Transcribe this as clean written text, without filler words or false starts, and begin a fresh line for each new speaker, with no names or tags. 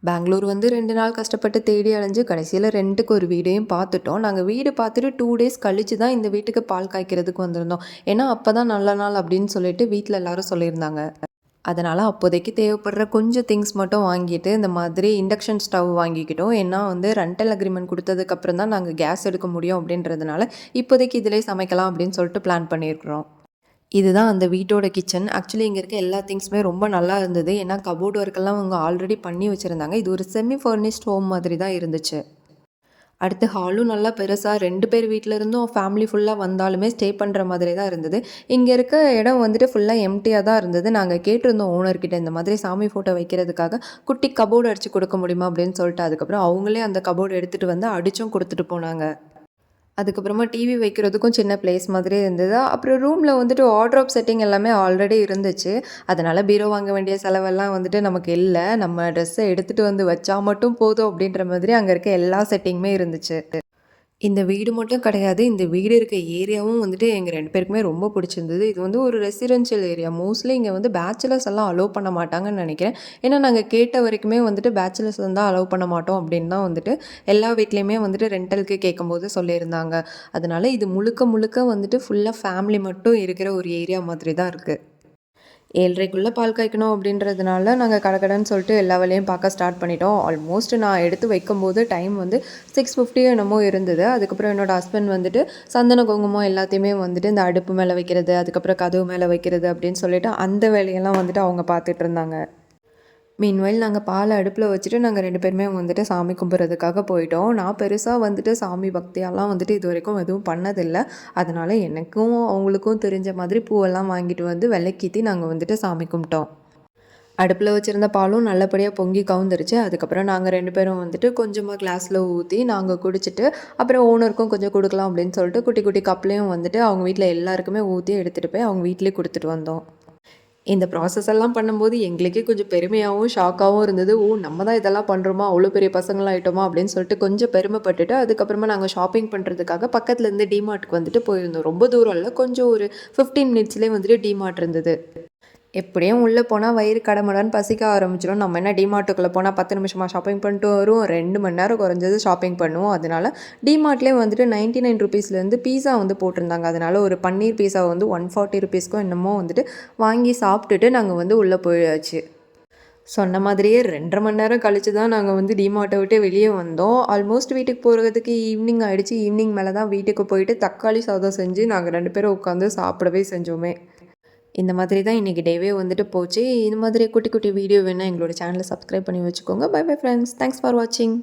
பெங்களூர் வந்து 2 நாள் கஷ்டப்பட்டு தேடி அலைஞ்சு கடைசியில ரென்ட்டுக்கு ஒரு வீடையும் பார்த்துட்டோம். நாங்க வீடு பார்த்துட்டு 2 டேஸ் கழிச்சு தான் இந்த வீட்டுக்கு பால் காய்க்கிறதுக்கு வந்திருந்தோம். ஏன்னா, அப்பதான் நல்ல நாள் அப்படின்னு சொல்லிட்டு வீட்ல எல்லாரும் சொல்லியிருந்தாங்க. அதனால அப்போதைக்கு தேவைப்படுற கொஞ்சம் திங்ஸ் மட்டும் வாங்கிட்டு, இந்த மாதிரி இண்டக்ஷன் ஸ்டவ் வாங்கிக்கிட்டோம். ஏன்னா வந்து ரென்டல் அக்ரீமெண்ட் குடுத்ததுக்கப்புறம் தான் நாங்க கேஸ் எடுக்க முடியும் அப்படின்றதுனால, இப்போதைக்கு இதிலயே சமைக்கலாம் அப்படின்னு சொல்லிட்டு பிளான் பண்ணியிருக்கிறோம். இதுதான் அந்த வீட்டோட கிச்சன். ஆக்சுவலி இங்க இருக்க எல்லா திங்ஸுமே ரொம்ப நல்லா இருந்தது. ஏன்னா கபோர்ட் ஒர்க்கெல்லாம் அவங்க ஆல்ரெடி பண்ணி வச்சிருந்தாங்க. இது ஒரு செமி ஃபர்னிஷ்ட் ஹோம் மாதிரி தான் இருந்துச்சு. அடுத்து ஹாலும் நல்லா பெருசா 2 பேர் வீட்ல இருந்தும் ஃபேமிலி ஃபுல்லா வந்தாலுமே ஸ்டே பண்ற மாதிரி தான் இருந்தது. இங்க இருக்க இடம் வந்துட்டு ஃபுல்லா எம்ப்டியா தான் இருந்தது. நாங்க கேட்டிருந்தோம் ஓனர்கிட்ட இந்த மாதிரி சாமி ஃபோட்டோ வைக்கிறதுக்காக குட்டி கபோர்டு அடிச்சு குடுக்க முடியுமா அப்படின்னு சொல்லிட்டு. அதுக்கப்புறம் அவங்களே அந்த கபோர்டு எடுத்துட்டு வந்து அடிச்சும் குடுத்துட்டு போனாங்க. அதுக்கப்புறமா டிவி வைக்கிறதுக்கும் சின்ன பிளேஸ் மாதிரி இருந்தது. அப்புறம் ரூம்ல வந்துட்டு வார்ட்ரோப் செட்டிங் எல்லாமே ஆல்ரெடி இருந்துச்சு. அதனால பீரோ வாங்க வேண்டிய செலவெல்லாம் வந்துட்டு நமக்கு இல்ல. நம்ம ட்ரெஸ்ஸ எடுத்துட்டு வந்து வச்சா மட்டும் போதும் அப்படின்ற மாதிரி அங்க இருக்க எல்லா செட்டிங்குமே இருந்துச்சு. இந்த வீடு மட்டும் கிடையாது. இந்த வீடு இருக்க ஏரியாவும் வந்துட்டு எங்க 2 பேருக்குமே ரொம்ப பிடிச்சிருந்தது. இது வந்து ஒரு ரெசிடென்ஷியல் ஏரியா. மோஸ்ட்லி இங்க வந்து பேச்சுலர்ஸ் எல்லாம் அலோவ் பண்ண மாட்டாங்கன்னு நெனைக்கிறேன். ஏன்னா நாங்க கேட்ட வரைக்குமே வந்துட்டு பேச்சுலர்ஸ் வந்தா அலோவ் பண்ண மாட்டோம் அப்படின்னு தான் வந்துட்டு எல்லா வீட்லயுமே வந்துட்டு ரென்டலுக்கு கேட்கும்போது சொல்லியிருந்தாங்க. அதனால இது முழுக்க முழுக்க வந்துட்டு ஃபுல்லா ஃபேமிலி மட்டும் இருக்கிற ஒரு ஏரியா மாதிரி தான் இருக்கு. 7:30க்குள்ள பால் காய்க்கணும் அப்படின்றதுனால, நாங்க கடகடன்னு சொல்லிட்டு எல்லா வேலையும் பார்க்க ஸ்டார்ட் பண்ணிட்டோம். ஆல்மோஸ்ட் நான் எடுத்து வைக்கும்போது டைம் வந்து 6:50 என்னமோ இருந்தது. அதுக்கப்புறம் என்னோட ஹஸ்பண்ட் வந்துட்டு சந்தன, குங்குமம் எல்லாத்தையுமே வந்துட்டு இந்த அடுப்பு மேல வைக்கிறது, அதுக்கப்புறம் கதவு மேல வைக்கிறது அப்படின்னு சொல்லிட்டு அந்த வேலையெல்லாம் வந்துட்டு அவங்க பார்த்துட்டு இருந்தாங்க. மீன்வைல் நாங்க பால அடுப்புல வச்சுட்டு நாங்க 2 பேருமே வந்துட்டு சாமி கும்பிட்றதுக்காக போயிட்டோம். நான் பெருசா வந்துட்டு சாமி பக்தியாலாம் வந்துட்டு இதுவரைக்கும் எதுவும் பண்ணதில்ல. அதனால எனக்கும் அவங்களுக்கும் தெரிஞ்ச மாதிரி பூவெல்லாம் வாங்கிட்டு வந்து விளக்கேத்தி நாங்க வந்துட்டு சாமி கும்பிட்டோம். அடுப்புல வச்சிருந்த பாலும் நல்லபடியா பொங்கி கவுந்துருச்சு. அதுக்கப்புறம் நாங்க 2 பேரும் வந்துட்டு கொஞ்சமா கிளாஸ்ல ஊத்தி நாங்க குடிச்சிட்டு, அப்புறம் ஓனருக்கும் கொஞ்சம் குடுக்கலாம் அப்படின்னு சொல்லிட்டு குட்டி குட்டி கப்லயும் வந்துட்டு அவங்க வீட்ல எல்லாருக்குமே ஊத்தி எடுத்துட்டு போய் அவங்க வீட்லயே குடுத்துட்டு வந்தோம். இந்த ப்ராசஸ் எல்லாம் பண்ணும்போது எங்களுக்கே கொஞ்சம் பெருமையாவும், ஷாக்காவும் இருந்தது. ஓ! நம்ம தான் இதெல்லாம் பண்றோமா? அவ்ளோ பெரிய பசங்களா ஆயிட்டோமா? அப்படின்னு சொல்லிட்டு கொஞ்சம் பெருமைப்பட்டுட்டு, அதுக்கப்புறமா நாங்க ஷாப்பிங் பண்றதுக்காக பக்கத்துல இருந்து டிமார்ட்க்கு வந்துட்டு போயிருந்தோம். ரொம்ப தூரம் இல்ல. கொஞ்சம் ஒரு 15 மினிட்ஸ்லயே வந்துட்டு டிமார்ட் இருந்தது. எப்படியும் உள்ள போனா வயிறு கடமுடன்னு பசிக்க ஆரம்பிச்சுரும். நம்ம என்ன டிமார்ட்டுக்குள்ள போனா 10 நிமிஷமா ஷாப்பிங் பண்ணிட்டு வருவோம். 2 மணி நேரம் குறைஞ்சது ஷாப்பிங் பண்ணுவோம். அதனால டிமார்ட்லயே வந்துட்டு ₹99லேருந்து பீஸா வந்து போட்டிருந்தாங்க. அதனால ஒரு பன்னீர் பீஸா வந்து ₹140க்கோ என்னமோ வந்துட்டு வாங்கி சாப்பிட்டுட்டு நாங்க வந்து உள்ள போயாச்சு. சொன்ன மாதிரியே 2 1/2 மணி நேரம் கழிச்சு தான் நாங்க வந்து டிமார்ட்ட விட்டு வெளிய வந்தோம். ஆல்மோஸ்ட் வீட்டுக்கு போறதுக்கு ஈவினிங் ஆயிடுச்சு. ஈவினிங் மேல தான் வீட்டுக்கு போயிட்டு தக்காளி சாதம் செஞ்சு நாங்க 2 பேரும் உட்காந்து சாப்பிடவே செஞ்சோமே. இந்த மாதிரி தான் இன்றைக்கி டேவே வந்துட்டு போச்சு. இந்த மாதிரி குட்டி குட்டி வீடியோ வேணால் எங்களோட சேனலை சப்ஸ்கிரைப் பண்ணி வச்சுக்கோங்க. Bye bye friends. Thanks for வாட்சிங்.